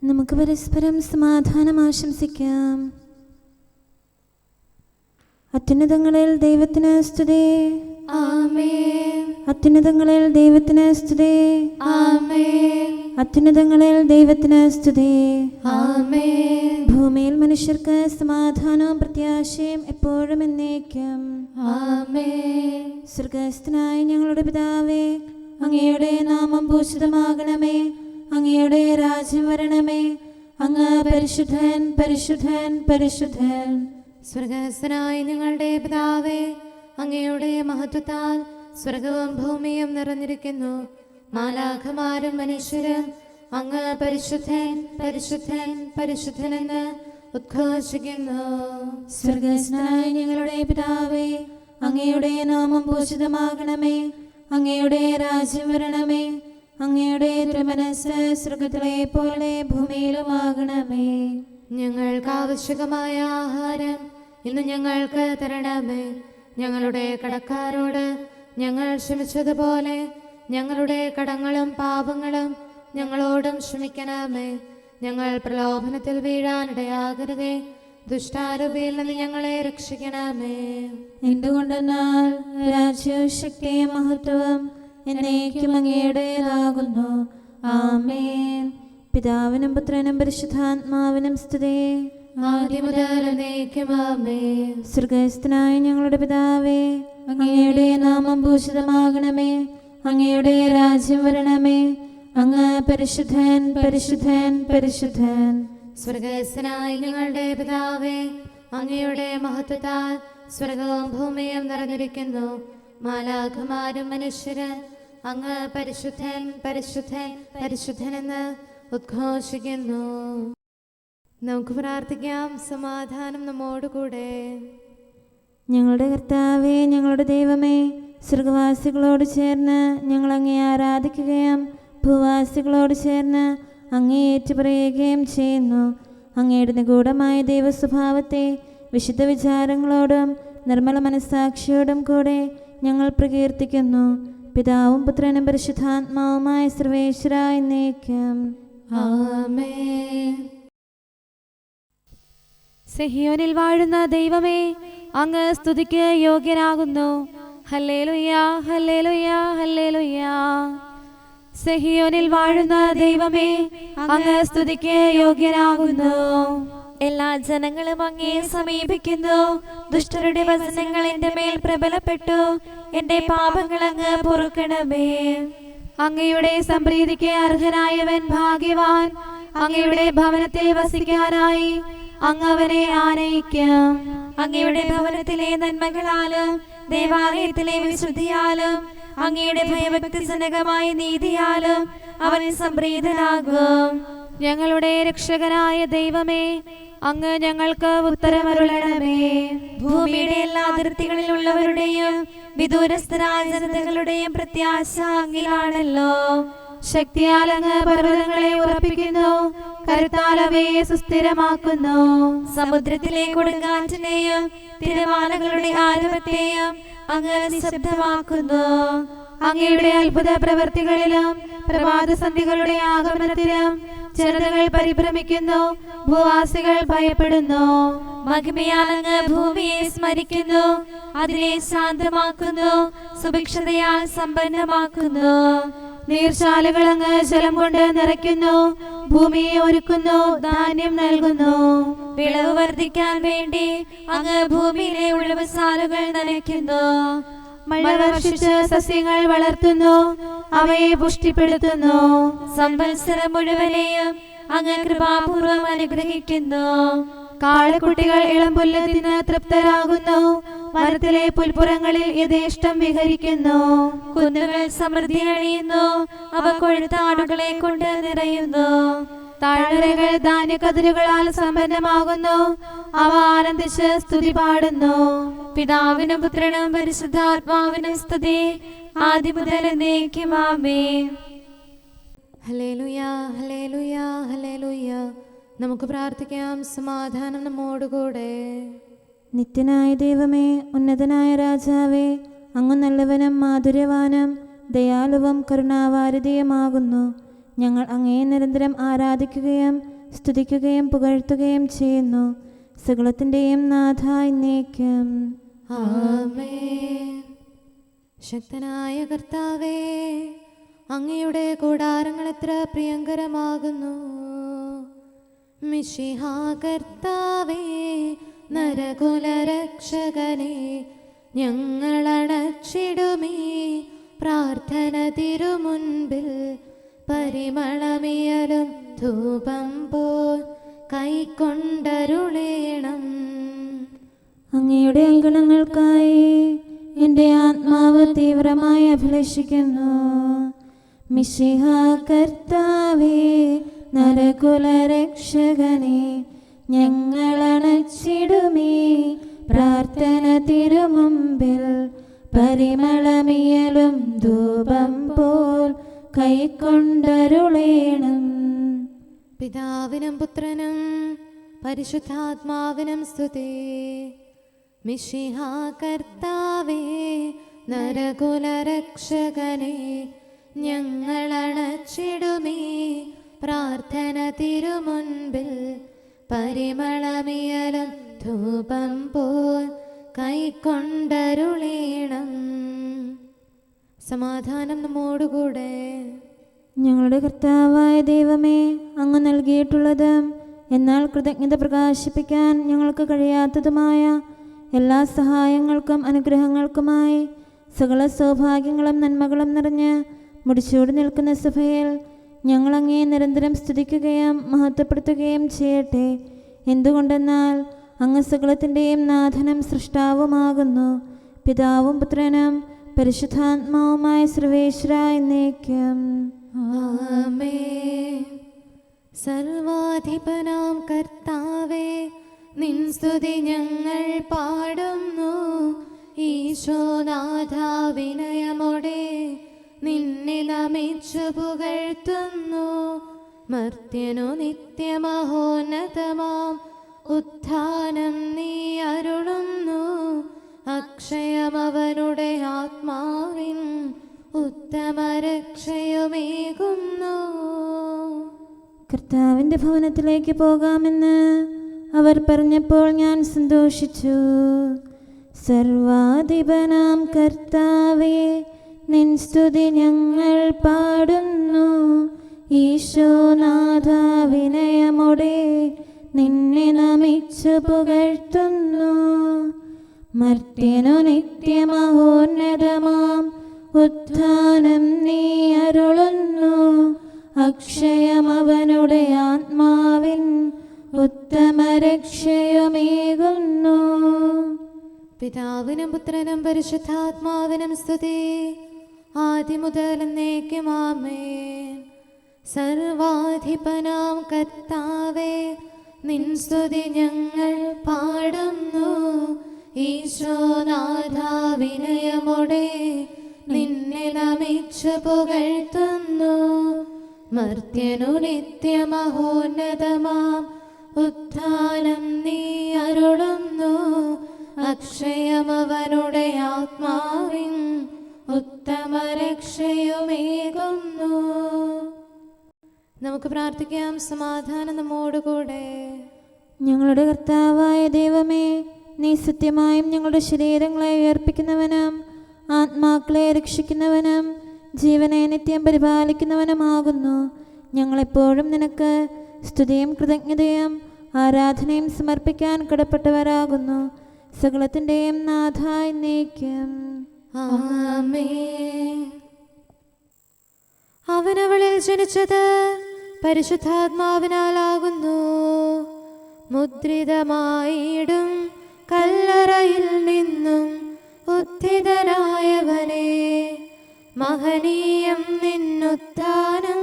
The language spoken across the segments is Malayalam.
നമുക്ക് പരസ്പരം സമാധാനം ആശംസിക്കാം. അത്യുന്നതങ്ങളിൽ ദൈവത്തിന് സ്തുതി. ആമേൻ. അത്യുന്നതങ്ങളിൽ ദൈവത്തിന് സ്തുതി. ആമേൻ. അത്യുന്നതങ്ങളിൽ ദൈവത്തിന് സ്തുതി. ആമേൻ. ഭൂമിയിൽ മനുഷ്യർക്ക് സമാധാനവും പ്രത്യാശയും എപ്പോഴും എന്നേക്കും. ആമേൻ. സ്വർഗ്ഗസ്ഥനായ ഞങ്ങളുടെ പിതാവേ, അങ്ങയുടെ നാമം പൂജിതമാകണമേ. അങ്ങയുടെ രാജ്യം വരണമേ. അങ്ങ് പരിശുദ്ധൻ, പരിശുദ്ധൻ, പരിശുദ്ധൻ. സ്വർഗ്ഗസ്ഥനായ ഞങ്ങളുടെ പിതാവേ, അങ്ങയുടെ മഹത്വത്താൽ സ്വർഗവും ഭൂമിയും നിറഞ്ഞിരിക്കുന്നു. മാലാഖമാരും മനുഷ്യരും അങ്ങ് പരിശുദ്ധൻ, പരിശുദ്ധൻ, പരിശുദ്ധനെന്ന് ഉദ്ഘോഷിക്കുന്നു. സ്വർഗ്ഗസ്ഥനായ ഞങ്ങളുടെ പിതാവേ, അങ്ങയുടെ നാമം പൂജിതമാകണമേ. അങ്ങയുടെ രാജ്യം വരണമേ. അങ്ങയുടെ തിരുമനസ്സ് സ്വർഗ്ഗത്തിലെ പോലെ ഭൂമിയിലുമാകണമേ. ഞങ്ങൾക്ക് ആവശ്യമായ ആഹാരം ഇന്ന് ഞങ്ങൾക്ക് തരണമേ. ഞങ്ങളുടെ കടക്കാരോട് ഞങ്ങൾ ക്ഷമിച്ചതുപോലെ ഞങ്ങളുടെ കടങ്ങളും പാപങ്ങളും ഞങ്ങളോടും ക്ഷമിക്കണമേ. ഞങ്ങൾ പ്രലോഭനത്തിൽ വീഴാനിടയാകരുതേ. ദുഷ്ടാരൂപിയിൽ നിന്ന് ഞങ്ങളെ രക്ഷിക്കണമേ. എന്തുകൊണ്ടെന്നാൽ രാജ്യവും ശക്തിയും മഹത്വവും എന്നേക്കും അങ്ങയുടേതാകുന്നു. ആമേൻ. പിതാവിനും പുത്രനും പരിശുദ്ധാത്മാവിനും സ്തുതി. ആദ്യം മുതൽ എന്നേക്കും ആമേൻ. സ്വർഗ്ഗസ്ഥനായ ഞങ്ങളുടെ പിതാവേ, അങ്ങയുടെ നാമം പൂജിതമാകണമേ. അങ്ങയുടെ രാജ്യം വരണമേ. അങ്ങ് പരിശുദ്ധൻ, പരിശുദ്ധൻ, പരിശുദ്ധൻ. സ്വർഗ്ഗസ്ഥനായ ഞങ്ങളുടെ പിതാവേ, അങ്ങയുടെ മഹത്വത്താൽ സ്വർഗവും ഭൂമിയും നിറഞ്ഞിരിക്കുന്നു. മാലാഖമാരും മനുഷ്യരും അങ്ങ് പരിശുദ്ധൻ, പരിശുദ്ധൻ, പരിശുദ്ധനെന്ന് ഉദ്ഘോഷിക്കുന്നു. നമുക്ക് പ്രാർത്ഥിക്കാം. സമാധാനം നമ്മോടുകൂടെ. ഞങ്ങളുടെ കർത്താവേ, ഞങ്ങളുടെ ദൈവമേ, സ്വർഗവാസികളോട് ചേർന്ന് ഞങ്ങൾ അങ്ങേ ആരാധിക്കുകയും ഭൂവാസികളോട് ചേർന്ന് അങ്ങേ ഏറ്റുപറയുകയും ചെയ്യുന്നു. അങ്ങയുടെ നിഗൂഢമായ ദൈവസ്വഭാവത്തെ വിശുദ്ധ വിചാരങ്ങളോടും നിർമ്മല മനസ്സാക്ഷിയോടും കൂടെ ഞങ്ങൾ പ്രകീർത്തിക്കുന്നു. പിതാവും പുത്രനും പരിശുദ്ധാത്മാവുമായ സർവേശ്വര എന്നേക്കും. ആമേൻ. സിഹിയോനിൽ വാഴുന്ന ദൈവമേ, അങ്ങ് സ്തുതിക്ക് യോഗ്യനാകുന്നു. ഹല്ലേലൂയ, ഹല്ലേലൂയ, ഹല്ലേലൂയ. സിഹിയോനിൽ വാഴുന്ന ദൈവമേ, അങ്ങ് സ്തുതിക്ക് യോഗ്യനാകുന്നു. എല്ലാ ജനങ്ങളും അങ്ങയെ സമീപിക്കുന്നു. ദുഷ്ടരുടെ വചനങ്ങൾ എന്റെ മേൽ പ്രബലപ്പെട്ടു. എന്റെ പാപങ്ങൾ അങ്ങ് പൊറുക്കണമേ. അങ്ങയുടെ സംപ്രീതിക്ക് അർഹനായവൻ ഭാഗ്യവാൻ. അങ്ങയുടെ ഭവനത്തിൽ വസിക്കാനായി അങ്ങ് അവനെ ആനയിക്കും. അങ്ങയുടെ ഭവനത്തിലെ നന്മകളാലും ദേവാലയത്തിലെ വിശുദ്ധിയാലും അങ്ങയുടെ ഭയഭക്തിജനകമായ നീതിയാലും അവൻ സംപ്രീതനാകും. ഞങ്ങളുടെ രക്ഷകനായ ദൈവമേ, അങ്ങ് ഞങ്ങൾക്ക് ഉത്തരമരുളണമേ. ഭൂമിയുടെ എല്ലാ അതിർത്തികളിലുള്ളവരുടെയും വിദൂരസ്ഥരായ ജനതകളുടെയും പ്രത്യാശ അങ്ങിലാണല്ലോ. ശക്തിയാൽ അങ്ങ് പർവ്വതങ്ങളെ ഉറപ്പിക്കുന്നു. കരുത്താൽ അവയെ സുസ്ഥിരമാക്കുന്നു. സമുദ്രത്തിലെ കൊടുങ്കാറ്റിനെയും തിരമാലകളുടെ ആരവത്തെയും അങ്ങ് നിശബ്ദമാക്കുന്നു. അങ്ങയുടെ അത്ഭുത പ്രവൃത്തികളിലും പ്രഭാതസന്ധികളുടെ ആഗമനത്തിലും ജനതകൾ പരിഭ്രമിക്കുന്നു. ഭൂവാസികൾ ഭയപ്പെടുന്നു. മഹിമയാൽ അങ്ങ് ഭൂമിയെ സ്മരിക്കുന്നു. അതിനെ ശാന്തമാക്കുന്നു. സുഭിക്ഷതയാൽ സമ്പന്നമാക്കുന്നു. നീർച്ചാലുകൾ അങ്ങ് ജലം കൊണ്ട് നിറയ്ക്കുന്നു. ഭൂമിയെ ഒരുക്കുന്നു. ധാന്യം നൽകുന്നു. വിളവ് വർദ്ധിക്കാൻ വേണ്ടി അങ്ങ് ഭൂമിയിലെ ഉഴവുചാലുകൾ നനയ്ക്കുന്നു. മഴ വർഷിച്ച് സസ്യങ്ങൾ വളർത്തുന്നു. അവയെ പുഷ്ടിപ്പെടുത്തുന്നു. സംവത്സരം മുഴുവനെയും അങ്ങ് കൃപാപൂർവം അനുഗ്രഹിക്കുന്നു. കാളക്കുട്ടികൾ ഇളംപുല്ല് തിന്ന് തൃപ്തരാകുന്നു. മരത്തിലെ പുൽപ്പുറങ്ങളിൽ യഥേഷ്ടം വിഹരിക്കുന്നു. കുന്നുകൾ സമൃദ്ധി അണിയുന്നു. അവ കൊഴുത്ത ആടുകളെ കൊണ്ട് നിറയുന്നു. താഴ്വരകൾ ധാന്യക്കതിരുകളാൽ സമ്പന്നമാകുന്നു. അവ ആനന്ദിച്ച് സ്തുതി പാടുന്നു. പിതാവിനും പുത്രനും പരിശുദ്ധാത്മാവിനും സ്തുതി, ആദ്യം മുതൽ എന്നേക്കും. ആമേൻ. ഹല്ലേലൂയ, ഹല്ലേലൂയ, ഹല്ലേലൂയ. നമുക്ക് പ്രാർത്ഥിക്കാം. സമാധാനം നമ്മോടുകൂടെ. നിത്യനായ ദൈവമേ, ഉന്നതനായ രാജാവേ, അങ്ങ് നല്ലവനും മാധുര്യവാനും ദയാലുവും കരുണാവാരിധിയുമാകുന്നു. ഞങ്ങൾ അങ്ങയെ നിരന്തരം ആരാധിക്കുകയും സ്തുതിക്കുകയും പുകഴ്ത്തുകയും ചെയ്യുന്നു. സകലത്തിൻ്റെയും നാഥ എന്നേക്കും. ആമേൻ. ശക്തനായ കർത്താവേ, അങ്ങയുടെ കൂടാരങ്ങൾ എത്ര പ്രിയങ്കരമാകുന്നു. മിശിഹാ കർത്താവേ, നരകുലരക്ഷകനെ, ഞങ്ങളണച്ചിടുമീ പ്രാർത്ഥന തിരുമുൻപിൽ. പരിമളമിയലും ധൂപം പോൽ കൈക്കൊണ്ടരുളേണം. അങ്ങയുടെ അങ്കണങ്ങൾക്കായി എൻ്റെ ആത്മാവ് തീവ്രമായി അഭിലഷിക്കുന്നു. മിശിഹാ കർത്താവേ, നരകുലരക്ഷകനെ, ഞങ്ങളണച്ചിടുമീ പ്രാർത്ഥന തിരുമുമ്പിൽ. പരിമളമിയലും ധൂപം പോൽ കൈക്കൊണ്ടരുളേണം. പിതാവിനും പുത്രനും പരിശുദ്ധാത്മാവിനും സ്തുതി. മിശിഹാ കർത്താവേ, നരകുലരക്ഷകനെ, ഞങ്ങളണച്ചിടുമീ പ്രാർത്ഥന തിരുമുൻപിൽ. പരിമളമിയലും ധൂപം പോൽ കൈക്കൊണ്ടരുളേണം. സമാധാനം നമ്മോടുകൂടെ. ഞങ്ങളുടെ കർത്താവായ ദൈവമേ, അങ്ങ് നൽകിയിട്ടുള്ളതും എന്നാൽ കൃതജ്ഞത പ്രകാശിപ്പിക്കാൻ ഞങ്ങൾക്ക് കഴിയാത്തതുമായ എല്ലാ സഹായങ്ങൾക്കും അനുഗ്രഹങ്ങൾക്കുമായി സകല സൗഭാഗ്യങ്ങളും നന്മകളും നിറഞ്ഞ് മുടിച്ചൂടി നിൽക്കുന്ന സഭയിൽ ഞങ്ങളങ്ങേ നിരന്തരം സ്തുതിക്കുകയും മഹത്വപ്പെടുത്തുകയും ചെയ്യട്ടെ. എന്തുകൊണ്ടെന്നാൽ അങ്ങ് സകലത്തിൻ്റെയും നാഥനും സൃഷ്ടാവുമാകുന്നു. പിതാവും പുത്രനും പരിശുദ്ധാത്മാവുമായ സർവേശ്വര എന്നേക്കും. ആമേൻ. സർവാധിപനാം കർത്താവേ, നിൻ സ്തുതി ഞങ്ങൾ പാടുന്നു. ഈശോനാഥ, വിനയമോടെ നിന്നെ നമിച്ചു പുകഴ്ത്തുന്നു. മർത്യനു നിത്യമഹോന്നതമാം ഉത്ഥാനം നീ അരുളുന്നു. അക്ഷയമവനുടെ ആത്മാവിൻ ഉത്തമരക്ഷയുമേകുന്നു. കർത്താവിൻ്റെ ഭവനത്തിലേക്ക് പോകാമെന്ന് അവർ പറഞ്ഞപ്പോൾ ഞാൻ സന്തോഷിച്ചു. സർവാധിപനാം കർത്താവേ, നിൻ സ്തുതി ഞങ്ങൾ പാടുന്നു. ഈശോനാഥ, വിനയമോടെ നിന്നെ നമിച്ചു പുകഴ്ത്തുന്നു. മർത്യനു നിത്യമഹോന്നതമാം ഉത്ഥാനം നീ അരുളുന്നു. അക്ഷയമവനുടെ ആത്മാവിൻ ഉത്തമരക്ഷയുമേകുന്നു. പിതാവിനും പുത്രനും പരിശുദ്ധാത്മാവിനും സ്തുതി, ആദിമുതൽ എന്നേക്കും. ആമേൻ. സർവാധിപനാം കർത്താവേ, നിൻ സ്തുതി ഞങ്ങൾ പാടുന്നു. ഈശോനാഥ, വിനയമോടെ നിന്നെ നമിച്ചു പുകഴ്ത്തുന്നു. മർത്യനു നിത്യമഹോന്നതമാം ഉത്ഥാനം നീ അരുളുന്നു. അക്ഷയമവനുടെ ആത്മാവിൻ ഉത്തമരക്ഷയുമേകുന്നു. നമുക്ക് പ്രാർത്ഥിക്കാം. സമാധാനം നമ്മോടുകൂടെ. ഞങ്ങളുടെ കർത്താവായ ദൈവമേ, നീ സത്യമായും ഞങ്ങളുടെ ശരീരങ്ങളെ ഉയർപ്പിക്കുന്നവനും ആത്മാക്കളെ രക്ഷിക്കുന്നവനും ജീവനെ നിത്യം പരിപാലിക്കുന്നവനുമാകുന്നു. ഞങ്ങളെപ്പോഴും നിനക്ക് സ്തുതിയും കൃതജ്ഞതയും ആരാധനയും സമർപ്പിക്കാൻ കടപ്പെട്ടവരാകുന്നു. സകലത്തിൻ്റെയും നാഥ എന്നേക്കും. ആമേൻ. അവനവളിൽ ജനിച്ചത് പരിശുദ്ധാത്മാവിനാലാകുന്നു. മുദ്രിതമായിടും കല്ലറയിൽ നിന്നും ഉത്ഥിതനായവനെ, മഹനീയം നിന്നുത്ഥാനം,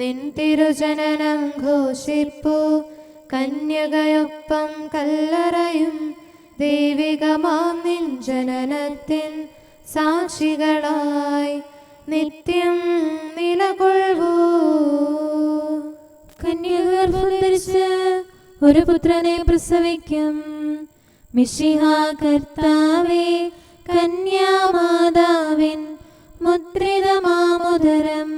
നിൻ തിരുജനനം ഘോഷിപ്പു. കന്യകയൊപ്പം കല്ലറയും ദൈവികമാം നിൻ ജനനത്തിൻ സാക്ഷികളായി നിത്യം നിലകൊള്ളൂ. കന്യകഗർഭം ധരിച്ച് ഒരു പുത്രനെ പ്രസവിക്കും. മിശിഹാ കർത്താവേ, കന്യാമാതാവിൻ മുദ്രിതമാമുദരം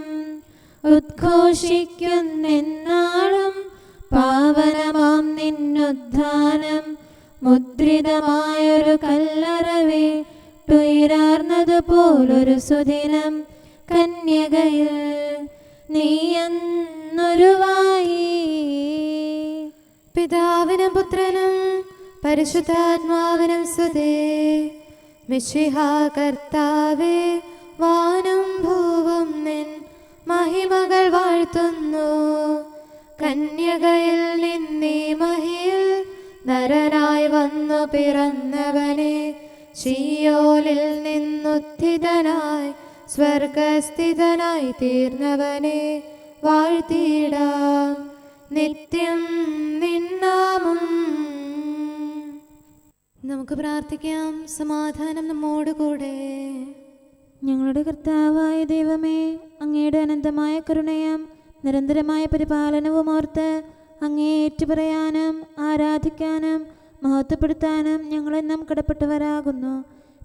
ഉദ്ഘോഷിക്കുന്നെന്നാളും പുനരുത്ഥാനം മുദ്രിതമായൊരു കല്ലറവേട്ടുയരാർന്നതുപോലൊരു സുദിനം കന്യകയിൽ നീയെന്നൊരുവായി. പിതാവിനും പുത്രനും പരിശുദ്ധാത്മാവിനും സ്തുതി. മിശിഹാ കർത്താവേ, വാനും ഭൂവും നിൻ മഹിമകൾ വാഴ്ത്തുന്നു. കന്യകയിൽ നിന്നീ മഹിയിൽ നരനായി വന്നു പിറന്നവനെ, ശീയോലിൽ നിന്നുത്ഥിതനായി സ്വർഗസ്ഥിതനായി തീർന്നവനെ വാഴ്ത്തിയിടാം നിത്യം നിന്നാമം. നമുക്ക് പ്രാർത്ഥിക്കാം. സമാധാനം നമ്മോടുകൂടെ. ഞങ്ങളുടെ കർത്താവായ ദൈവമേ, അങ്ങയുടെ അനന്തമായ കരുണയും നിരന്തരമായ പരിപാലനവും ഓർത്ത് അങ്ങേ ഏറ്റുപറയാനും ആരാധിക്കാനും മഹത്വപ്പെടുത്താനും ഞങ്ങളെന്നും കടപ്പെട്ടവരാകുന്നു.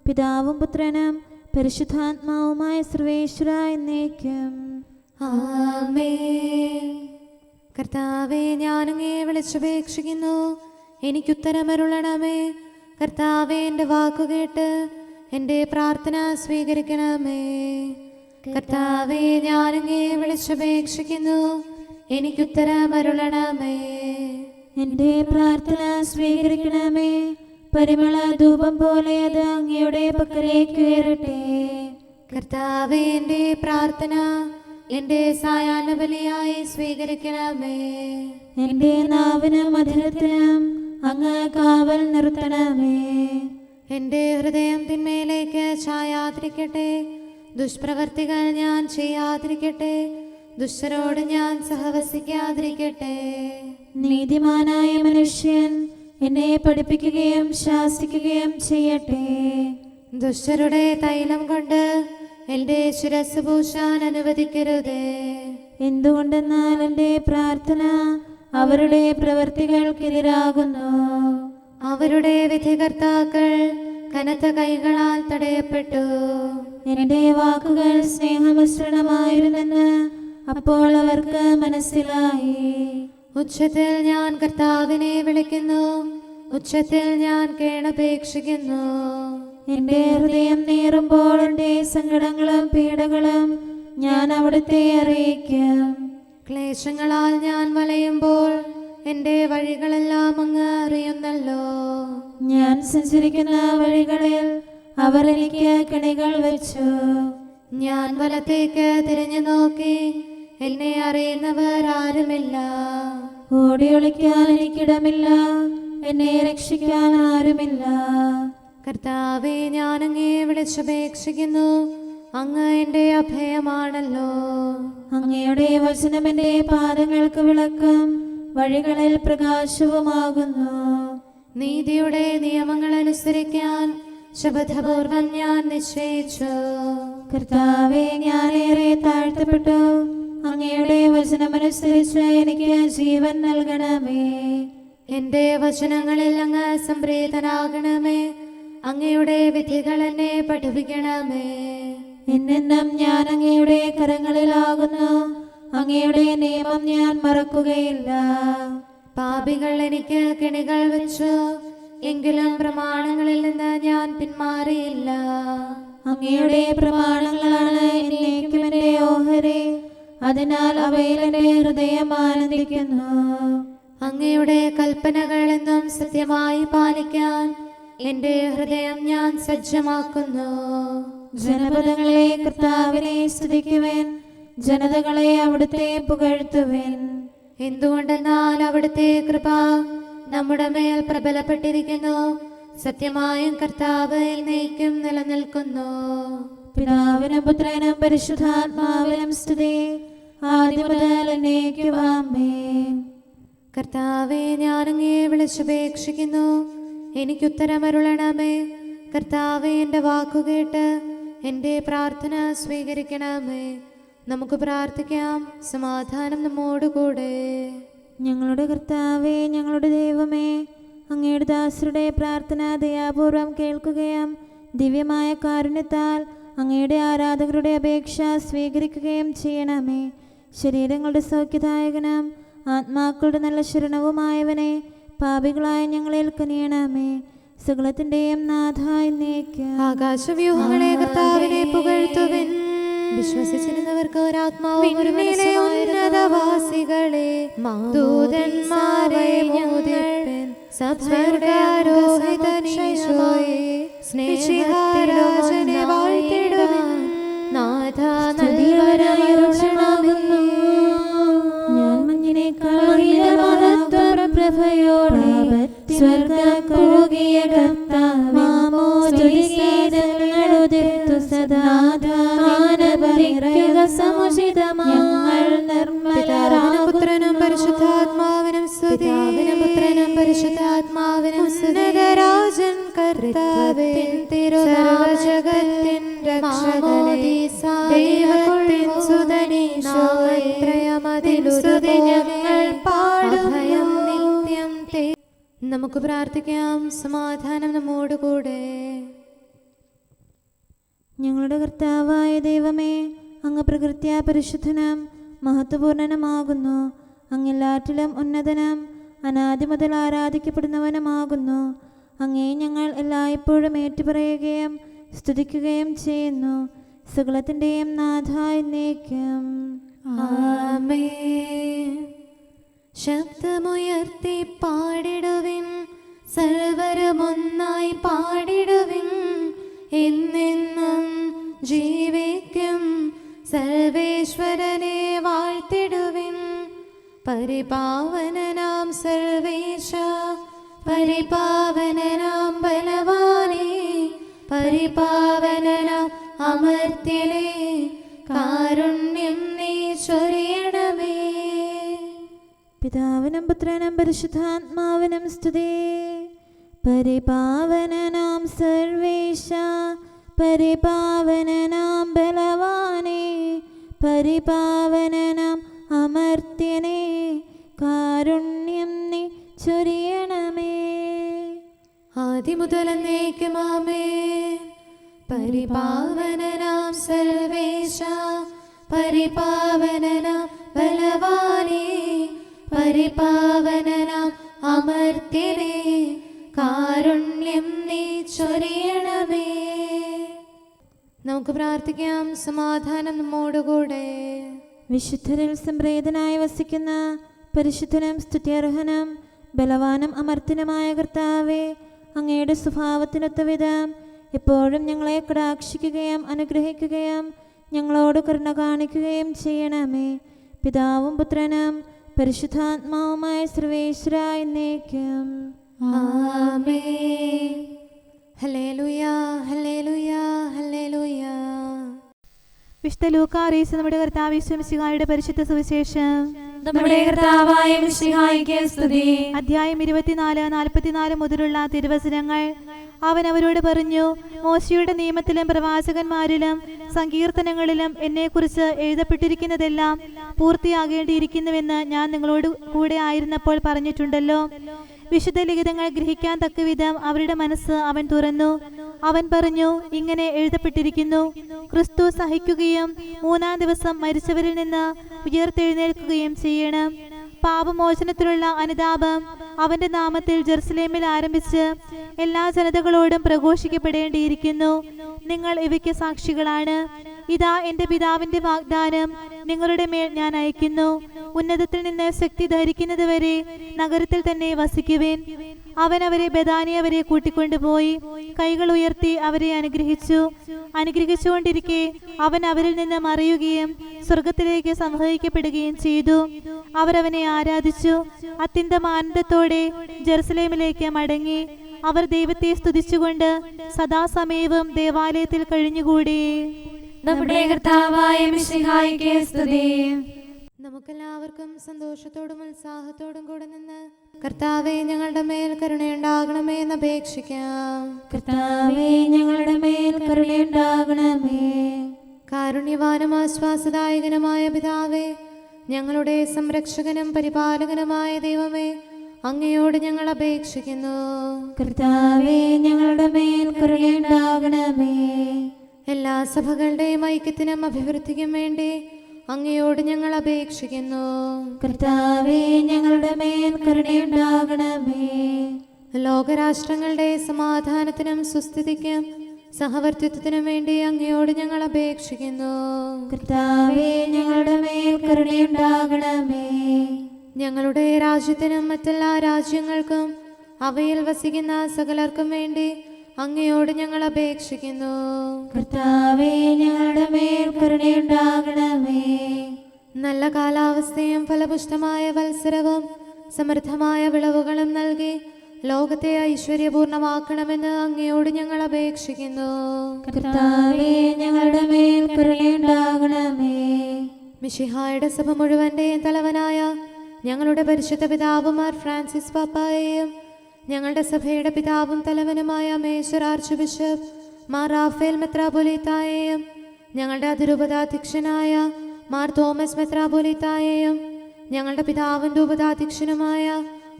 പിതാവും പുത്രനും പരിശുദ്ധാത്മാവുമായ സർവേശ്വര എന്നേക്കും ആമേൻ. കർത്താവേ, ഞാനങ്ങേ വിളിച്ചപേക്ഷിക്കുന്നു, എനിക്കുത്തരമരുളണമേ. കർത്താവേ, എൻ്റെ വാക്കുകേട്ട് എൻ്റെ പ്രാർത്ഥന സ്വീകരിക്കണമേ. കർത്താവേ, ഞാനങ്ങേ വിളിച്ചപേക്ഷിക്കുന്നു, എനിക്കുത്തരമരുളണമേ. എൻ്റെ പ്രാർത്ഥന സ്വീകരിക്കണമേ. പരിമള ധൂപം പോലെ അത് അങ്ങയുടെ പക്കലേക്ക് ഉയരട്ടെ. കർത്താവേ, എൻ്റെ പ്രാർത്ഥന എൻ്റെ സായാഹ്ന ബലിയായി സ്വീകരിക്കണമേ. എൻ്റെ നാവിനും മധുരത്തിനും അങ്ങ് കാവൽ നിർത്തണമേ. എൻ്റെ ഹൃദയം തിന്മയിലേക്ക് ചായാതിരിക്കട്ടെ. ദുഷ്പ്രവർത്തികൾ ഞാൻ ചെയ്യാതിരിക്കട്ടെ. ദുഷ്ടരോട് ഞാൻ സഹവസിക്കാതിരിക്കട്ടെ. നീതിമാനായ മനുഷ്യൻ എന്നെ പഠിപ്പിക്കുകയും ശാസിക്കുകയും ചെയ്യട്ടെ. ദുഷ്ടരുടെ തൈലം കൊണ്ട് എൻ്റെ ശിരസ് പൂശാൻ അനുവദിക്കരുതേ. എന്തുകൊണ്ടെന്നാൽ എൻ്റെ പ്രാർത്ഥന അവരുടെ പ്രവൃത്തികൾക്കെതിരാകുന്നു. അവരുടെ വിധികർത്താക്കൾ കനത്ത കൈകളാൽ തടയപ്പെട്ടു. എൻ്റെ വാക്കുകൾ സ്നേഹമിശ്രണമായിരുന്നെന്ന് അപ്പോൾ അവർക്ക് മനസ്സിലായി. ഉച്ചത്തിൽ ഞാൻ കർത്താവിനെ വിളിക്കുന്നു, ഉച്ചത്തിൽ ഞാൻ കേണപേക്ഷിക്കുന്നു. എൻ്റെ ഹൃദയം നീറുമ്പോൾ എൻ്റെ സങ്കടങ്ങളും പീഡകളും ഞാൻ അവിടുത്തെ അറിയിക്കും. ക്ലേശങ്ങളാൽ ഞാൻ വലയുമ്പോൾ എൻ്റെ വഴികളെല്ലാം അങ്ങ് അറിയുന്നല്ലോ. ഞാൻ സഞ്ചരിക്കുന്ന വഴികളിൽ അവർ എനിക്ക് കെണികൾ വെച്ചു. ഞാൻ വലത്തേക്ക് തിരിഞ്ഞു നോക്കി, എന്നെ അറിയുന്നവർ ആരുമില്ല. ഓടിയൊളിക്കാൻ എനിക്കിടമില്ല, എന്നെ രക്ഷിക്കാൻ ആരുമില്ല. കർത്താവേ, ഞാനങ്ങേ വിളിച്ചപേക്ഷിക്കുന്നു, അങ്ങ് എൻ്റെ അഭയമാണല്ലോ. അങ്ങയുടെ വചനം എൻ്റെ പാദങ്ങൾക്ക് വിളക്കും വഴികളിൽ പ്രകാശവുമാകുന്നു. നീതിയുടെ നിയമങ്ങൾ അനുസരിക്കാൻ ശപഥപൂർവം ഞാൻ നിശ്ചയിച്ചു. കർത്താവേ, ഞാനേറെ താഴ്ത്തപ്പെട്ടു. അങ്ങയുടെ വചനമനുസരിച്ച് എനിക്ക് ജീവൻ നൽകണമേ. എൻ്റെ വചനങ്ങളിൽ അങ്ങ് സംപ്രീതനാകണമേ. അങ്ങയുടെ വിധികൾ എന്നെ പഠിപ്പിക്കണമേ. എന്നെന്നും ഞാൻ അങ്ങയുടെ കരങ്ങളിലാകുന്നു. അങ്ങയുടെ നിയമം ഞാൻ മറക്കുകയില്ല. പാപികൾ എനിക്ക് കെണികൾ വെച്ചു, എങ്കിലും പ്രമാണങ്ങളിൽ നിന്ന് ഞാൻ പിന്മാറിയില്ല. അങ്ങയുടെ പ്രമാണങ്ങളാണ് എന്നേക്കും എൻ്റെ ഓഹരി. അതിനാൽ അവയിൽ എൻ്റെ ഹൃദയം ആനന്ദിക്കുന്നു. അങ്ങയുടെ കൽപ്പനകൾ എന്നും സത്യമായി പാലിക്കാൻ എൻ്റെ ഹൃദയം ഞാൻ സജ്ജമാക്കുന്നു. ജനപദങ്ങളെ കർത്താവിനെ സ്തുതിക്കുവിൻ, ജനതകളെ അവിടുത്തെ പുകഴ്ത്തുവിൻ. എന്തുകൊണ്ടെന്നാൽ അവിടുത്തെ കൃപ നമ്മുടെ മേൽ പ്രബലപ്പെട്ടിരിക്കുന്നു. സത്യമായും കർത്താവ് എന്നേക്കും നിലനിൽക്കുന്നു. പിതാവിനും പുത്രനും പരിശുദ്ധാത്മാവിനും സ്തുതി, ആദ്യം മുതൽ എന്നേക്കും ആമേൻ. കർത്താവേ, ഞാനങ്ങേ വിളിച്ചപേക്ഷിക്കുന്നു, എനിക്കുത്തരമരുളണമേ. കർത്താവേ, എൻ്റെ വാക്കുകേട്ട് എൻ്റെ പ്രാർത്ഥന സ്വീകരിക്കണമേ. നമുക്ക് പ്രാർത്ഥിക്കാം. സമാധാനം നമ്മോടുകൂടെ. ഞങ്ങളുടെ കർത്താവേ, ഞങ്ങളുടെ ദൈവമേ, അങ്ങയുടെ ദാസരുടെ പ്രാർത്ഥന ദയാപൂർവം കേൾക്കുകയും ദിവ്യമായ കാരുണ്യത്താൽ അങ്ങയുടെ ആരാധകരുടെ അപേക്ഷ സ്വീകരിക്കുകയും ചെയ്യണമേ. ശരീരങ്ങളുടെ സൗഖ്യദായകനും ആത്മാക്കളുടെ നല്ല ശരണവുമായവനെ, പാപികളായ ഞങ്ങളിൽ കനിയണമേ. സകലത്തിന്റെയും നാഥ എന്നേക്കും. ആകാശവ്യൂഹങ്ങളെ കർത്താവിനെ പുകഴ്ത്തുവിൻ. വിശ്വസിച്ചിരുന്നവർക്ക് ഒരാത്മാവും ഒരു ഉന്നതവാസികളെ ദൂതന്മാരെ മോദിപ്പിൻ. സഭയുടെ ആരോഹിതനീശോയെ സ്നേഹരാജനെ വാഴ്ത്തിടുവിൻ. നാഥ നൽവരമരുളണമേ. ഞാൻ മഞ്ഞിനേക്കാൾ പ്രഭയോടെ സ്വർഗ കഴുകിയ കർത്താവോദിർത്തു സദാധാനപരിക്കുക സമുചിതങ്ങൾ നിർമ്മലരാകുത്രനും പരിശുദ്ധാത്മാവിനും പുത്രനും പരിശുദ്ധാത്മാവിനും രാജൻ കർത്താവേ തിരുജഗത്തിൻ രക്ഷകനേ ദൈവത്തിൻ സുതനീശോത്രയമതിലുസ്തുതി ഞങ്ങൾ പാടുഭയം നിത്യം തേ. നമുക്ക് പ്രാർത്ഥിക്കാം. സമാധാനം നമ്മോടുകൂടെ. ഞങ്ങളുടെ കർത്താവായ ദൈവമേ, അങ്ങ് പ്രകൃത്യാ പരിശുദ്ധനും മഹത്വപൂർണനുമാകുന്നു. അങ്ങെല്ലാറ്റിലും ഉന്നതനും അനാദി മുതൽ ആരാധിക്കപ്പെടുന്നവനുമാകുന്നു. അങ്ങേ ഞങ്ങൾ എല്ലായ്പ്പോഴും ഏറ്റുപറയുകയും സ്തുതിക്കുകയും ചെയ്യുന്നു. സകലത്തിൻ്റെയും നാഥ എന്നേക്കും. ആമേൻ. ശബ്ദമുയർത്തി പാടിടുവിൻ, സർവരുമൊന്നായി പാടിടുവിൻ. എന്നെന്നും ജീവിക്കും സർവേശ്വരനെ വാഴ്ത്തിടുവിൻ. പരിപാവനനാം സർവേശ, പരിപാവനനാം ബലവാനേ, പരിപാവനനാം അമർത്യനേ, കാരുണ്യം നീ ചൊരിയണമേ. പിതാവിനും പുത്രനും പരിശുദ്ധാത്മാവിനും സ്തുതി. പരിപാവനനാം സർവേശ, പരിപാവനനാം ബലവാനേ, പരിപാവനനാം അമർത്യനേ, കാരുണ്യം നീ ചൊരിയണമേ. ആദിമുതൽ എന്നേക്കും ആമേൻ. പരിപാവനനാം സർവേശ, പരിപാവനനാം ബലവാനേ, പരിപാവനനാം അമർത്യനേ, കാരുണ്യം നീ ചൊരിയണമേ. നമുക്ക് പ്രാർത്ഥിക്കാം. സമാധാനം നമ്മോടുകൂടെ. വിശുദ്ധരിൽ സംപ്രേതനായി വസിക്കുന്ന പരിശുദ്ധനും സ്തുത്യർഹനും ബലവാനും അമർത്യനുമായ കർത്താവേ, അങ്ങയുടെ സ്വഭാവത്തിനൊത്ത വിധം എപ്പോഴും ഞങ്ങളെ കടാക്ഷിക്കുകയും അനുഗ്രഹിക്കുകയും ഞങ്ങളോട് കരുണ കാണിക്കുകയും ചെയ്യണമേ. പിതാവും പുത്രനും പരിശുദ്ധാത്മാവുമായ സർവേശ്വര എന്നേക്കും. ആമേൻ. ഹല്ലേലൂയ, ഹല്ലേലൂയ, ഹല്ലേലൂയ. വിശുദ്ധ ലൂക്കാ അറിയിച്ച നമ്മുടെ കർത്താവ് യേശു മിശിഹായുടെ പരിശുദ്ധ സുവിശേഷം. നമ്മുടെ കർത്താവായ മിശിഹായ്ക്ക് സ്തുതി. അധ്യായം 24-44 മുതലുള്ള തിരുവചനങ്ങൾ. അവൻ അവരോട് പറഞ്ഞു, മോശയുടെ നിയമത്തിലും പ്രവാചകന്മാരിലും സങ്കീർത്തനങ്ങളിലും എന്നെക്കുറിച്ച് എഴുതപ്പെട്ടിരിക്കുന്നതെല്ലാം പൂർത്തിയാകേണ്ടിയിരിക്കുന്നുവെന്ന് ഞാൻ നിങ്ങളോട് കൂടെ ആയിരുന്നപ്പോൾ പറഞ്ഞിട്ടുണ്ടല്ലോ. വിശുദ്ധ ലിഖിതങ്ങൾ ഗ്രഹിക്കാൻ തക്കവിധം അവരുടെ മനസ്സ് അവൻ തുറന്നു. അവൻ പറഞ്ഞു, ഇങ്ങനെ എഴുതപ്പെട്ടിരിക്കുന്നു, ക്രിസ്തു സഹിക്കുകയും 3-ാം ദിവസം മരിച്ചവരിൽ നിന്ന് ഉയർത്തെഴുന്നേൽക്കുകയും ചെയ്യണം. പാപമോചനത്തിലുള്ള അനുതാപം അവന്റെ നാമത്തിൽ ജെറുസലേമിൽ ആരംഭിച്ച് എല്ലാ ജനതകളോടും പ്രഘോഷിക്കപ്പെടേണ്ടിയിരിക്കുന്നു. നിങ്ങൾ ഇവയ്ക്ക് സാക്ഷികളാണ്. ഇതാ എന്റെ പിതാവിന്റെ വാഗ്ദാനം നിങ്ങളുടെ മേൽ ഞാൻ അയക്കുന്നു. ഉന്നതത്തിൽ നിന്ന് ശക്തി ധരിക്കുന്നത് വരെ നഗരത്തിൽ തന്നെ വസിക്കുവേൻ. അവൻ അവരെ ബഥാനിയ വരെ കൂട്ടിക്കൊണ്ടുപോയി കൈകൾ ഉയർത്തി അവരെ അനുഗ്രഹിച്ചുകൊണ്ടിരിക്കെ അവൻ അവരിൽ നിന്ന് മറയുകയും സ്വർഗത്തിലേക്ക് സംവഹിക്കപ്പെടുകയും ചെയ്തു. അവർ അവനെ ആരാധിച്ചു. അത്യന്തം ആനന്ദത്തോടെ ജെറുസലേമിലേക്ക് മടങ്ങി. അവർ ദൈവത്തെ സ്തുതിച്ചുകൊണ്ട് സദാസമയവും ദേവാലയത്തിൽ കഴിഞ്ഞുകൂടി. നമ്മുടെ കർത്താവായ മിശിഹായ്ക്ക് സ്തുതി. നമുക്കെല്ലാവർക്കും സന്തോഷത്തോടും ഉത്സാഹത്തോടും കൂടെ നിന്ന് കർത്താവേ ഞങ്ങളുടെ മേൽ കരുണയുണ്ടാകണമേ എന്ന് അപേക്ഷിക്കാം. കർത്താവേ ഞങ്ങളുടെ മേൽ കരുണയുണ്ടാകണമേ. കാരുണ്യവാനും ആശ്വാസദായകനുമായ പിതാവേ, ഞങ്ങളുടെ സംരക്ഷകനും പരിപാലകനുമായ ദൈവമേ, അങ്ങയോട് ഞങ്ങൾ അപേക്ഷിക്കുന്നു. കർത്താവേ ഞങ്ങളുടെ മേൽ കരുണയുണ്ടാകണമേ. എല്ലാ സഭകളുടെയും ഐക്യത്തിനും അഭിവൃദ്ധിക്കും വേണ്ടി അങ്ങയോട് ഞങ്ങൾ അപേക്ഷിക്കുന്നു. കർത്താവേ, ഞങ്ങളുടെ മേൽ കരുണയുണ്ടാകണമേ. ലോകരാഷ്ട്രങ്ങളുടെ സമാധാനത്തിനും സുസ്ഥിതിക്കും സഹവർത്തിത്വത്തിനും വേണ്ടി അങ്ങയോട് ഞങ്ങൾ അപേക്ഷിക്കുന്നു. കർത്താവേ, ഞങ്ങളുടെ മേൽ കരുണയുണ്ടാകണമേ. ഞങ്ങളുടെ രാജ്യത്തിനും മറ്റെല്ലാ രാജ്യങ്ങൾക്കും അവയിൽ വസിക്കുന്ന സകലർക്കും വേണ്ടി അങ്ങയോട് ഞങ്ങൾ അപേക്ഷിക്കുന്നു. കർത്താവേ, ഞങ്ങളുടെ മേൽ കരുണയുണ്ടാകണമേ. നല്ല കാലാവസ്ഥയും ഫലപുഷ്ടമായ വത്സരവും സമൃദ്ധമായ വിളവുകളും നൽകി ലോകത്തെ ഐശ്വര്യപൂർണമാക്കണമെന്ന് അങ്ങയോട് ഞങ്ങൾ അപേക്ഷിക്കുന്നു. കർത്താവേ, ഞങ്ങളുടെ മേൽ കരുണയുണ്ടാകണമേ. മിശിഹായുടെ സഭ മുഴുവന്റെയും തലവനായ ഞങ്ങളുടെ പരിശുദ്ധ പിതാവ് മാർ ഫ്രാൻസിസ് പാപ്പായെയും ഞങ്ങളുടെ സഭയുടെ പിതാവും തലവനുമായ മേജർ ആർച്ച് ബിഷപ്പ് മാർ റാഫേൽ മെത്രാപൊലീത്തായെയും ഞങ്ങളുടെ അതിരൂപതാധ്യക്ഷനായ മാർ തോമസ് മെത്രാപൊലീത്തായെയും ഞങ്ങളുടെ പിതാവും രൂപതാധ്യക്ഷനുമായ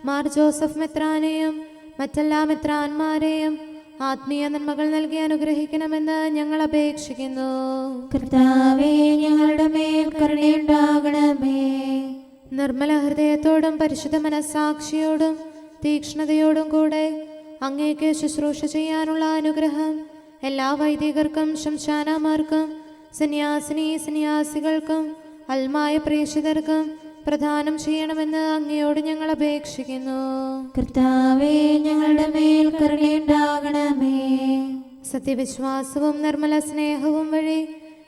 മാർ ജോസഫ് മെത്രാനെയും മറ്റെല്ലാ മെത്രാന്മാരെയും ആത്മീയ നന്മകൾ നൽകി അനുഗ്രഹിക്കണമെന്ന് ഞങ്ങൾ അപേക്ഷിക്കുന്നു. കർത്താവേ, ഞങ്ങളുടെ മേൽ കരുണയുണ്ടാകണമേ. നിർമ്മല ഹൃദയത്തോടും പരിശുദ്ധ മനസ്സാക്ഷിയോടും തീക്ഷ്ണതയോടും കൂടെ അങ്ങേക്ക് ശുശ്രൂഷ ചെയ്യാനുള്ള അനുഗ്രഹം എല്ലാ വൈദികർക്കും ശംശാനമാർക്കും സന്യാസികൾക്കും അൽമായ പ്രേക്ഷിതർക്കും പ്രദാനം ചെയ്യണമെന്ന് അങ്ങയോട് ഞങ്ങൾ അപേക്ഷിക്കുന്നു. കർത്താവേ, ഞങ്ങളുടെ മേൽ കരുണയുണ്ടാകണമേ. സത്യവിശ്വാസവും നിർമ്മല സ്നേഹവും വഴി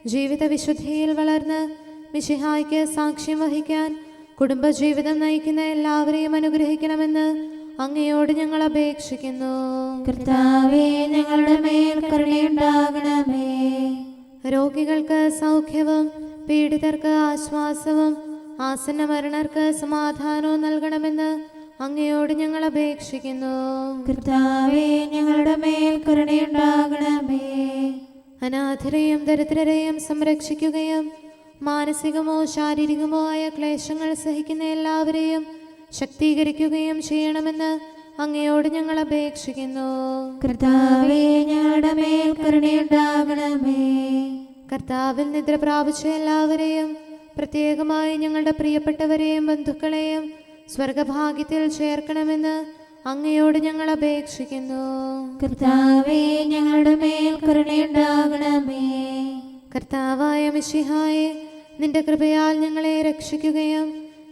ജീവിത വിശുദ്ധിയിൽ വളർന്ന് മിശിഹായ്ക്ക് സാക്ഷ്യം വഹിക്കാൻ കുടുംബജീവിതം നയിക്കുന്ന എല്ലാവരെയും അനുഗ്രഹിക്കണമെന്ന് അങ്ങയോട് ഞങ്ങൾ അപേക്ഷിക്കുന്നു. കർത്താവേ, ഞങ്ങളുടെ മേൽ കരുണയുണ്ടാകണമേ. രോഗികൾക്ക് സൗഖ്യവും പീഡിതർക്ക് ആശ്വാസവും ആസന്ന മരണർക്ക് സമാധാനവും നൽകണമെന്ന് അങ്ങയോട് ഞങ്ങൾ അപേക്ഷിക്കുന്നു. കർത്താവേ, ഞങ്ങളുടെ മേൽ കരുണയുണ്ടാകണമേ. അനാഥരെയും ദരിദ്രരെയും സംരക്ഷിക്കുകയും മാനസികമോ ശാരീരികമോ ആയ ക്ലേശങ്ങൾ സഹിക്കുന്ന എല്ലാവരെയും ശക്തീകരിക്കുകയും ചെയ്യണമെന്ന് അങ്ങയോട് ഞങ്ങൾ അപേക്ഷിക്കുന്നു. കർത്താവേ, ഞങ്ങളുടെ മേൽ കരുണയുണ്ടാകണമേ. കർത്താവിൽ നിദ്ര പ്രാപിച്ച എല്ലാവരെയും പ്രത്യേകമായി ഞങ്ങളുടെ പ്രിയപ്പെട്ടവരെയും ബന്ധുക്കളെയും സ്വർഗഭാഗ്യത്തിൽ ചേർക്കണമെന്ന് അങ്ങയോട് ഞങ്ങൾ അപേക്ഷിക്കുന്നു. കർത്താവേ, ഞങ്ങളുടെ മേൽ കരുണയുണ്ടാകണമേ. കർത്താവായ മിശിഹായെ, നിന്റെ കൃപയാൽ ഞങ്ങളെ രക്ഷിക്കുകയും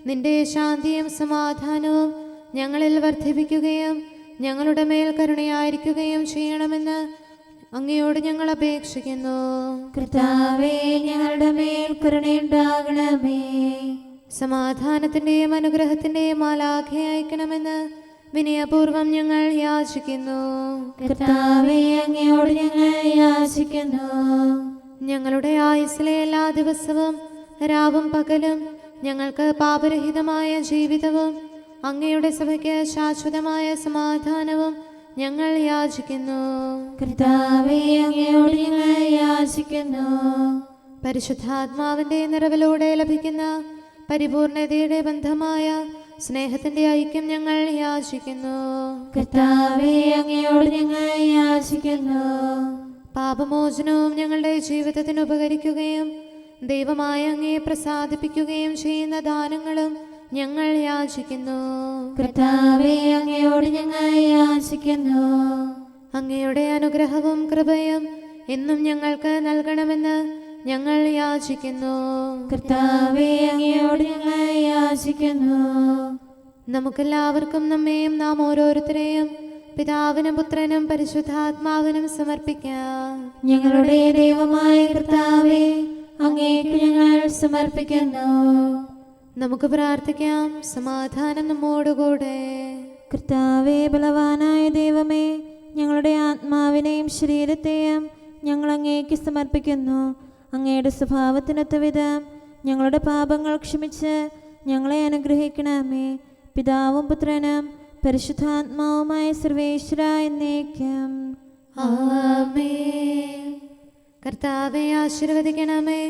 നിന്റെ ശാന്തിയും സമാധാനവും ഞങ്ങളിൽ വർദ്ധിപ്പിക്കുകയും ഞങ്ങളുടെ മേൽ കരുണയായിരിക്കുകയും ചെയ്യണമെന്ന് അങ്ങയോട് ഞങ്ങൾ അപേക്ഷിക്കുന്നു. കർത്താവേ, ഞങ്ങളുടെ മേൽ കരുണയുണ്ടാകണമേ. സമാധാനത്തിന്റെയും അനുഗ്രഹത്തിന്റെയും മാലാഖയെ അയക്കണമെന്ന് വിനയപൂർവം ഞങ്ങൾ യാചിക്കുന്നു. കർത്താവേ, അങ്ങയോട് ഞങ്ങൾ യാചിക്കുന്നു. ഞങ്ങളുടെ ആയുസ്സിലെ എല്ലാ ദിവസവും രാവും പകലും ഞങ്ങൾക്ക് പാപരഹിതമായ ജീവിതവും അങ്ങയുടെ സഭയ്ക്ക് ശാശ്വതമായ സമാധാനവും ഞങ്ങൾ യാചിക്കുന്നു. കർത്താവേ, അങ്ങയോട് ഞങ്ങൾ യാചിക്കുന്നു. പരിശുദ്ധാത്മാവിന്റെ നിറവിലൂടെ ലഭിക്കുന്ന പരിപൂർണതയുടെ ബന്ധമായ സ്നേഹത്തിന്റെ ഐക്യം ഞങ്ങൾ യാചിക്കുന്നു. കർത്താവേ, അങ്ങയോട് ഞങ്ങൾ യാചിക്കുന്നു. പാപമോചനവും ഞങ്ങളുടെ ജീവിതത്തിന് ഉപകരിക്കുകയും ദൈവമായ അങ്ങയെ പ്രസാദിപ്പിക്കുകയും ചെയ്യുന്ന ദാനങ്ങളും ഞങ്ങൾ യാചിക്കുന്നു. കർത്താവേ, അങ്ങയോട് ഞങ്ങൾ യാചിക്കുന്നു. അങ്ങയുടെ അനുഗ്രഹവും കൃപയും എന്നും ഞങ്ങൾക്ക് നൽകണമെന്ന് ഞങ്ങൾ യാചിക്കുന്നു. കർത്താവേ, അങ്ങയോട് ഞങ്ങൾ യാചിക്കുന്നു. നമുക്കെല്ലാവർക്കും നമ്മെയും നാം ഓരോരുത്തരെയും പിതാവിനും പുത്രനും പരിശുദ്ധാത്മാവിനും സമർപ്പിക്കാം. ഞങ്ങളുടെ ദൈവമായ കർത്താവേ, അങ്ങേക്ക് ഞങ്ങൾ സമർപ്പിക്കുന്നു. നമുക്ക് പ്രാർത്ഥിക്കാം. സമാധാനം നമ്മോടുകൂടെ. കർത്താവേ, ബലവാനായ ദൈവമേ, ഞങ്ങളുടെ ആത്മാവിനെയും ശരീരത്തെയും ഞങ്ങൾ അങ്ങേക്ക് സമർപ്പിക്കുന്നു. അങ്ങയുടെ സ്വഭാവത്തിനൊത്ത വിധം ഞങ്ങളുടെ പാപങ്ങൾ ക്ഷമിച്ച് ഞങ്ങളെ അനുഗ്രഹിക്കണമേ. പിതാവും പുത്രനും പരിശുദ്ധാത്മാവുമായ സർവേശ്വര എന്നേക്കും ആമേൻ. കർത്താവെ ആശീർവദിക്കണമേ.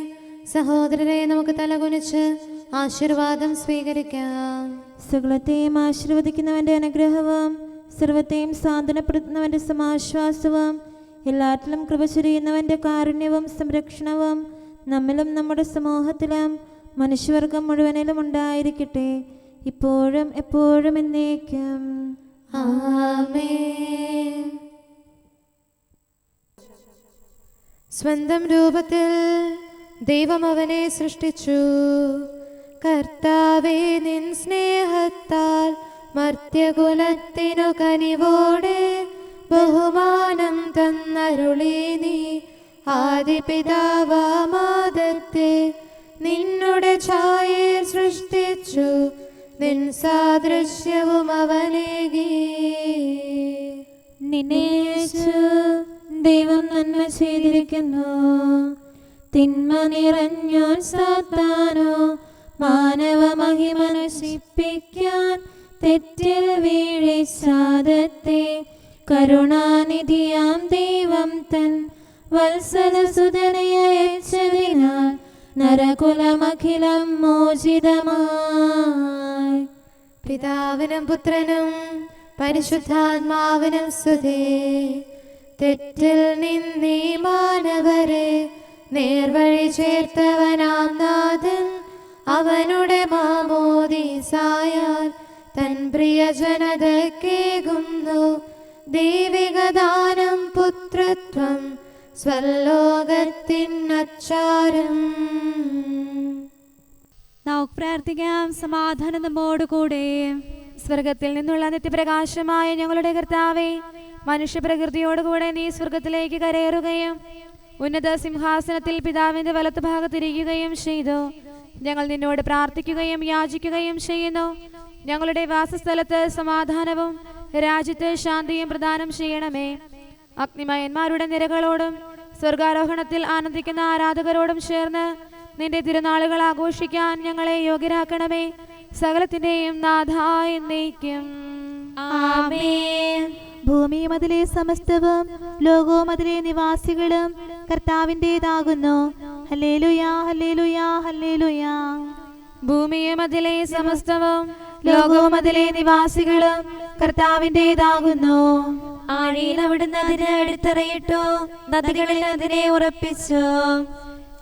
സഹോദരരെ, നമുക്ക് തലകുനിച്ച് ആശീർവാദം സ്വീകരിക്കാം. സകലത്തെയും ആശീർവദിക്കുന്നവന്റെ അനുഗ്രഹവും സർവത്തെയും സാന്ത്വനപ്പെടുത്തുന്നവന്റെ സമാശ്വാസവും എല്ലാറ്റിലും കൃപ ചൊരിയുന്നവന്റെ കാരുണ്യവും സംരക്ഷണവും നമ്മിലും നമ്മുടെ സമൂഹത്തിലും മനുഷ്യവർഗം മുഴുവനിലും ഉണ്ടായിരിക്കട്ടെ, ഇപ്പോഴും എപ്പോഴും എന്നേക്കും. ആമേൻ. സ്വന്തം രൂപത്തിൽ ദൈവം അവനെ സൃഷ്ടിച്ചു. കർത്താവേ, നിൻ സ്നേഹത്താൽ മർത്യകുലത്തിനു കനിവോടെ ബഹുമാനം തന്നരുളി നീ. ആദിപിതാവാമാദത്തെ നിന്നുടെ ഛായയിൽ സൃഷ്ടിച്ചു, നിൻ സാദൃശ്യവും അവനേകി. നിന്നെ ദൈവം നന്മ ചെയ്തിരിക്കുന്നു. തിന്മ നിറഞ്ഞോൻ സാത്താനോ മാനവ മഹിമ നശിപ്പിക്കാൻ തെറ്റിൽ വീഴിച്ചാദത്തെ. കരുണാനിധിയാം ദൈവം തൻ വത്സലസുതനെ അയച്ചതിനാൽ നരകുലമഖിലം മോചിതമായി. പിതാവിനും പുത്രനും പരിശുദ്ധാത്മാവിനും സ്തുതി. തെറ്റിൽ നിന്നീ മാനവരെ നേർവഴി ചേർത്തവനാം നാഥൻ അവനുടെ മാമോദീസായാൽ തൻ പ്രിയജനതക്കേകുന്നു ദൈവികദാനം പുത്രത്വം സ്വലോകത്തിനച്ചാരം. നമുക്ക് പ്രാർത്ഥിക്കാം. സമാധാനം നമ്മോടുകൂടെ. സ്വർഗത്തിൽ നിന്നുള്ള നിത്യപ്രകാശമായ ഞങ്ങളുടെ കർത്താവേ, മനുഷ്യപ്രകൃതിയോടുകൂടെ നീ സ്വർഗത്തിലേക്ക് കരയേറുകയും ഉന്നത സിംഹാസനത്തിൽ പിതാവിന്റെ വലത്തുഭാഗത്തിരിക്കുകയും ചെയ്തു. ഞങ്ങൾ നിന്നോട് പ്രാർത്ഥിക്കുകയും യാചിക്കുകയും ചെയ്യുന്നു. ഞങ്ങളുടെ വാസസ്ഥലത്ത് സമാധാനവും രാജ്യത്ത് ശാന്തിയും പ്രദാനം ചെയ്യണമേ. അഗ്നിമയന്മാരുടെ നിരകളോടും സ്വർഗാരോഹണത്തിൽ ആനന്ദിക്കുന്ന ആരാധകരോടും ചേർന്ന് നിന്റെ തിരുനാളുകൾ ആഘോഷിക്കാൻ ഞങ്ങളെ യോഗ്യരാക്കണമേ. സകലത്തിന്റെയും നാഥായ എന്നേക്കും. ആമേൻ. ഭൂമിയും അതിലെ സമസ്തവും ലോകവും അതിലെ നിവാസികളും കർത്താവിൻ്റെതാകുന്നു. ഹല്ലേലൂയാ, ഹല്ലേലൂയാ, ഹല്ലേലൂയാ. ഭൂമിയും അതിലെ സമസ്തവും ലോകവും അതിലെ നിവാസികളും കർത്താവിൻ്റെതാകുന്നു. ആഴിയിൽ അവിടുന്ന് അതിനെ അടിത്തറയിട്ടു, നദികളിൽ അതിനെ ഉറപ്പിച്ചു.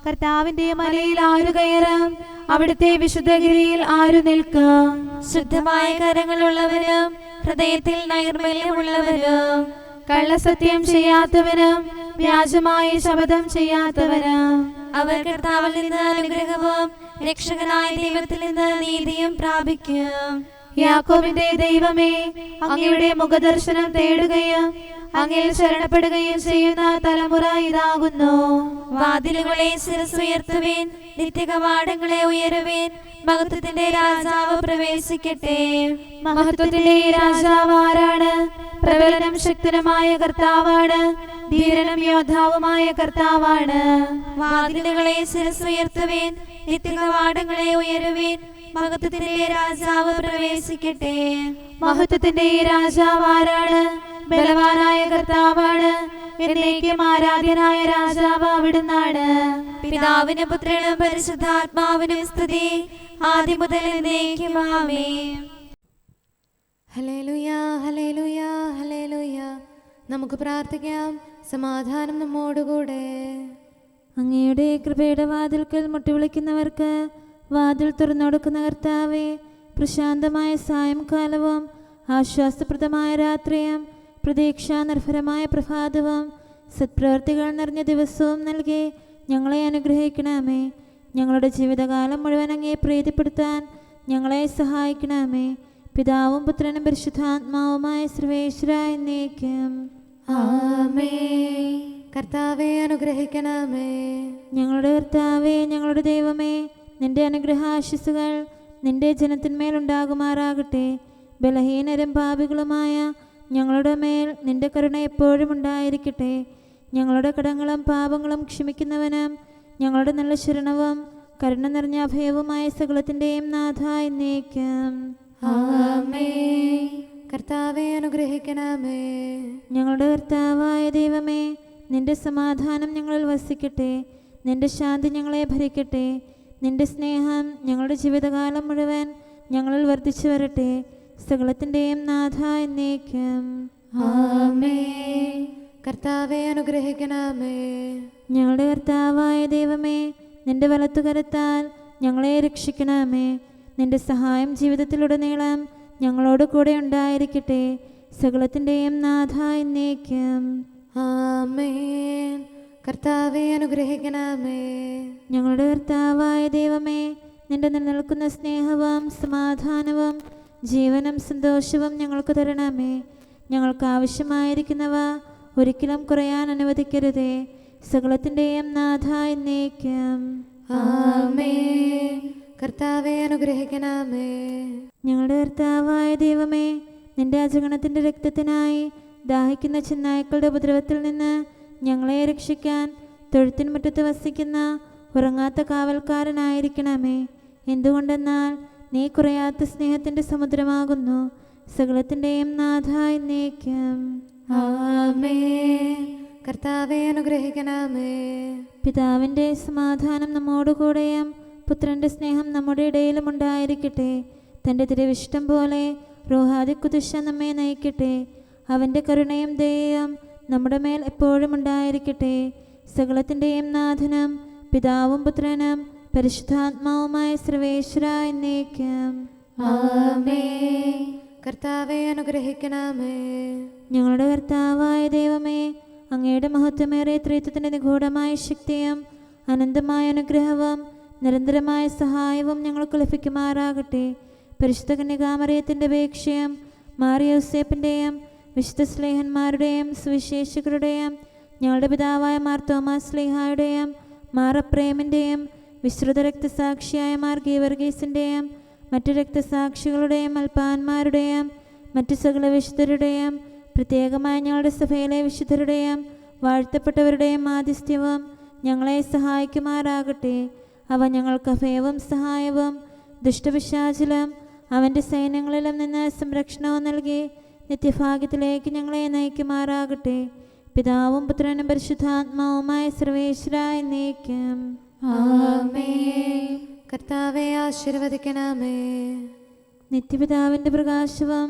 കർത്താവിന്റെ മലയിൽ ആരു കയറും? അവിടുത്തെ വിശുദ്ധഗിരിയിൽ ആരു നിൽക്കും? ശുദ്ധമായ കരങ്ങളുള്ളവരും ഹൃദയത്തിൽ നൈർമല്യമുള്ളവരും കള്ളസത്യം ചെയ്യാത്തവനും വ്യാജമായ ശപഥം ചെയ്യാത്തവനും അവർ കർത്താവിൽ നിന്ന് അനുഗ്രഹവും രക്ഷകനായ ദൈവത്തിൽ നിന്ന് നീതിയും പ്രാപിക്കും. യാക്കോബിന്റെ ദൈവമേ, അങ്ങയുടെ മുഖദർശനം തേടുകയും അങ്ങിൽ ശരണപ്പെടുകയും ചെയ്യുന്ന തലമുറ ഇതാകുന്നു. വാതിലുകളെ ശിരസുയർത്തുവേൻ, നിത്യകവാടങ്ങളെ ഉയരുവേൻ. മഹത്വത്തിന്റെ രാജാവ് പ്രവേശിക്കട്ടെ. മഹത്വത്തിന്റെ രാജാവ് ആരാണ്? പ്രബലനും ശക്തനുമായ കർത്താവാണ്, ധീരനും യോദ്ധാവുമായ കർത്താവാണ്. വാതിലുകളെ ശിരസുയർത്തുവേൻ, നിത്യകവാടങ്ങളെ ഉയരുവേൻ. മഹത്വത്തിന്റെ രാജാവ് പ്രവേശിക്കട്ടെ. മഹത്വത്തിന്റെ രാജാവ് ആരാണ്? ബലവാനായ കർത്താവാണ്, എന്നേക്കും ആരാധ്യനായ രാജാവ് അവിടുന്നാണ്. പിതാവിനും പുത്രനും പരിശുദ്ധാത്മാവിനും സ്തുതി, ആദ്യം മുതൽ എന്നേക്കും. ആമേൻ. ഹല്ലേലൂയാ, ഹല്ലേലൂയാ, ഹല്ലേലൂയാ. നമുക്ക് പ്രാർത്ഥിക്കാം. സമാധാനം നമ്മോടുകൂടെ. അങ്ങയുടെ കൃപയുടെ വാതിൽക്കൽ മുട്ടിവിളിക്കുന്നവർക്ക് വാതിൽ തുറന്നുകൊടുക്കുന്ന കർത്താവേ, പ്രശാന്തമായ സായംകാലവും ആശ്വാസപ്രദമായ രാത്രിയും പ്രതീക്ഷാനിർഭരമായ പ്രഭാതവും സത്പ്രവർത്തികൾ നിറഞ്ഞ ദിവസവും നൽകി ഞങ്ങളെ അനുഗ്രഹിക്കണമേ. ഞങ്ങളുടെ ജീവിതകാലം മുഴുവൻ അങ്ങേ പ്രീതിപ്പെടുത്താൻ ഞങ്ങളെ സഹായിക്കണമേ. പിതാവും പുത്രനും പരിശുദ്ധാത്മാവുമായ സർവേശ്വര എന്നേക്കും. ആമേൻ. കർത്താവേ, അനുഗ്രഹിക്കണമേ. ഞങ്ങളുടെ കർത്താവേ, ഞങ്ങളുടെ ദൈവമേ, നിന്റെ അനുഗ്രഹാശിസുകൾ നിന്റെ ജനത്തിന്മേലുണ്ടാകുമാറാകട്ടെ. ബലഹീനരും പാപികളുമായ ഞങ്ങളുടെ മേൽ നിന്റെ കരുണ എപ്പോഴും ഉണ്ടായിരിക്കട്ടെ. ഞങ്ങളുടെ കടങ്ങളും പാപങ്ങളും ക്ഷമിക്കുന്നവനും ഞങ്ങളുടെ നല്ല ശരണവും കരുണ നിറഞ്ഞ അഭയവുമായ സകലത്തിൻ്റെയും നാഥ എന്നേക്കും. ആമേൻ. കർത്താവേ, അനുഗ്രഹിക്കണമേ. ഞങ്ങളുടെ കർത്താവായ ദൈവമേ, നിന്റെ സമാധാനം ഞങ്ങളിൽ വസിക്കട്ടെ. നിന്റെ ശാന്തി ഞങ്ങളെ ഭരിക്കട്ടെ. നിന്റെ സ്നേഹം ഞങ്ങളുടെ ജീവിതകാലം മുഴുവൻ ഞങ്ങളിൽ വർദ്ധിച്ചു വരട്ടെ. സകലത്തിൻ്റെയും നാഥ എന്നേക്കും. ആമേൻ. കർത്താവേ, അനുഗ്രഹിക്കണമേ. ഞങ്ങളുടെ കർത്താവായ ദൈവമേ, നിന്റെ വലത്തുകരത്താൽ ഞങ്ങളെ രക്ഷിക്കണമേ. നിന്റെ സഹായം ജീവിതത്തിലുടനീളം ഞങ്ങളോട് കൂടെ ഉണ്ടായിരിക്കട്ടെ. സകലത്തിൻ്റെയും നാഥ എന്നേക്കും. ആമേൻ. കർത്താവെ അനുഗ്രഹിക്കണമേ. ഞങ്ങളുടെ കർത്താവായ ദൈവമേ, നിന്റെ നിലനിൽക്കുന്ന സ്നേഹവും സമാധാനവും ജീവനും സന്തോഷവും ഞങ്ങൾക്ക് തരണമേ. ഞങ്ങൾക്ക് ആവശ്യമായിരിക്കുന്നവ ഒരിക്കലും കുറയാൻ അനുവദിക്കരുതേ. സകലത്തിൻ്റെയും നാഥ എന്നേക്കും. ആമേൻ. കർത്താവെ അനുഗ്രഹിക്കണമേ. ഞങ്ങളുടെ കർത്താവായ ദൈവമേ, നിന്റെ അജഗണത്തിൻ്റെ രക്തത്തിനായി ദാഹിക്കുന്ന ചെന്നായ്ക്കളുടെ ഉപദ്രവത്തിൽ നിന്ന് ഞങ്ങളെ രക്ഷിക്കാൻ തൊഴുത്തിൻ മുറ്റത്ത് വസിക്കുന്ന ഉറങ്ങാത്ത കാവൽക്കാരനായിരിക്കണമേ. എന്തുകൊണ്ടെന്നാൽ നീ കുറയാത്ത സ്നേഹത്തിൻ്റെ സമുദ്രമാകുന്നു. സകലത്തിൻ്റെയും നാഥ എന്നേക്കും. ആമേൻ. കർത്താവെ അനുഗ്രഹിക്കണമേ. പിതാവിൻ്റെ സമാധാനം നമ്മോടുകൂടെയും പുത്രൻ്റെ സ്നേഹം നമ്മുടെ ഇടയിലും ഉണ്ടായിരിക്കട്ടെ. തൻ്റെ തിരുവിഷ്ടം പോലെ റൂഹാദി കുദുശ നമ്മെ നയിക്കട്ടെ. അവൻ്റെ കരുണയും ദയയും നമ്മുടെ മേൽ എപ്പോഴും ഉണ്ടായിരിക്കട്ടെ. സകലത്തിൻ്റെയും നാഥനും പിതാവും പുത്രനും പരിശുദ്ധാത്മാവുമായ സർവേശ്വര എന്നേക്കും. ആമേൻ. കർത്താവെ അനുഗ്രഹിക്കണമേ. ഞങ്ങളുടെ കർത്താവായ ദൈവമേ, അങ്ങയുടെ മഹത്വമേറിയ ത്രിത്വത്തിൻ്റെ നിഗൂഢമായ ശക്തിയും അനന്തമായ അനുഗ്രഹവും നിരന്തരമായ സഹായവും ഞങ്ങൾക്ക് ലഭിക്കുമാറാകട്ടെ. പരിശുദ്ധ കന്യകാമറിയത്തിൻ്റെ അപേക്ഷയും മാറിയോസേപ്പിൻ്റെയും വിശുദ്ധ സ്ലേഹന്മാരുടെയും സുവിശേഷകരുടെയും ഞങ്ങളുടെ പിതാവായ മാർ തോമാസ് സ്ലീഹായുടെയും മാർ അപ്രേമിൻ്റെയും വിശ്രുത രക്തസാക്ഷിയായ മാർ ഗീവർഗീസിൻ്റെയും മറ്റു രക്തസാക്ഷികളുടെയും അൽപ്പാന്മാരുടെയും മറ്റു സകല വിശുദ്ധരുടെയും പ്രത്യേകമായി ഞങ്ങളുടെ സഭയിലെ വിശുദ്ധരുടെയും വാഴ്ത്തപ്പെട്ടവരുടെയും മാധ്യസ്ഥ്യവും ഞങ്ങളെ സഹായിക്കുമാറാകട്ടെ. അവ ഞങ്ങൾക്ക് അഭയവും സഹായവും ദുഷ്ടപിശാചിലും അവൻ്റെ സൈന്യങ്ങളിലും നിന്ന് സംരക്ഷണവും നൽകി നിത്യഭാഗ്യത്തിലേക്ക് ഞങ്ങളെ നയിക്കുമാറാകട്ടെ. പിതാവും പുത്രനും പരിശുദ്ധാത്മാവുമായ സർവേശ്വര എന്നേക്കും. ആമേൻ. കർത്താവെ ആശീർവദിക്കണമേ. നിത്യപിതാവിൻ്റെ പ്രകാശവും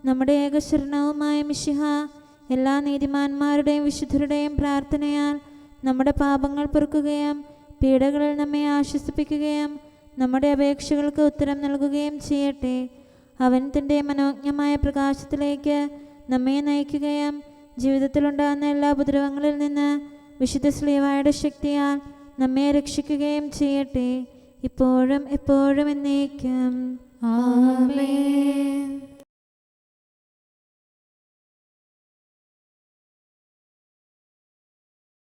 നമ്മുടെ ഏകശരണവുമായ മിശിഹ എല്ലാ നീതിമാന്മാരുടെയും വിശുദ്ധരുടെയും പ്രാർത്ഥനയാൽ നമ്മുടെ പാപങ്ങൾ പൊറുക്കുകയും പീഡകളിൽ നമ്മെ ആശ്വസിപ്പിക്കുകയും നമ്മുടെ അപേക്ഷകൾക്ക് ഉത്തരം നൽകുകയും ചെയ്യട്ടെ. അവൻ തൻ്റെ മനോജ്ഞമായ പ്രകാശത്തിലേക്ക് നമ്മെ നയിക്കുകയും ജീവിതത്തിലുണ്ടാകുന്ന എല്ലാ ഉപദ്രവങ്ങളിൽ നിന്ന് വിശുദ്ധ ശ്ലീഹായുടെ ശക്തിയാൽ നമ്മെ രക്ഷിക്കുകയും ചെയ്യട്ടെ. ഇപ്പോഴും എപ്പോഴും എന്നേക്കും. ആമേൻ.